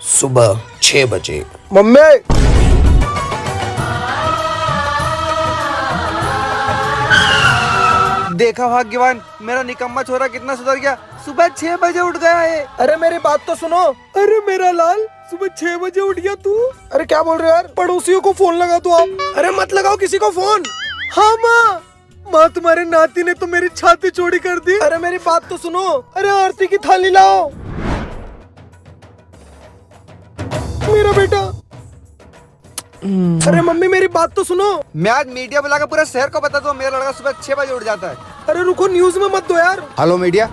सुबह 6 बजे। मम्मी देखा भाग्यवान, मेरा निकम्मा छोरा कितना सुधर गया, सुबह 6 बजे उठ गया है। अरे मेरी बात तो सुनो। अरे मेरा लाल, सुबह 6 बजे उठ गया तू? अरे क्या बोल रहे हो यार, पड़ोसियों को फोन लगा दो आप। अरे मत लगाओ किसी को फोन। हाँ माँ, माँ तुम्हारे नाती ने तो मेरी छाती चौड़ी कर दी। अरे मेरी बात तो सुनो। अरे आरती की थाली लाओ। मेरा बेटा। अरे मम्मी मेरी बात तो सुनो। मैं आज मीडिया बुलाकर पूरे शहर को बता दूं मेरा लड़का सुबह 6 बजे उठ जाता है। अरे रुको, न्यूज में मत दो यार। Hello media,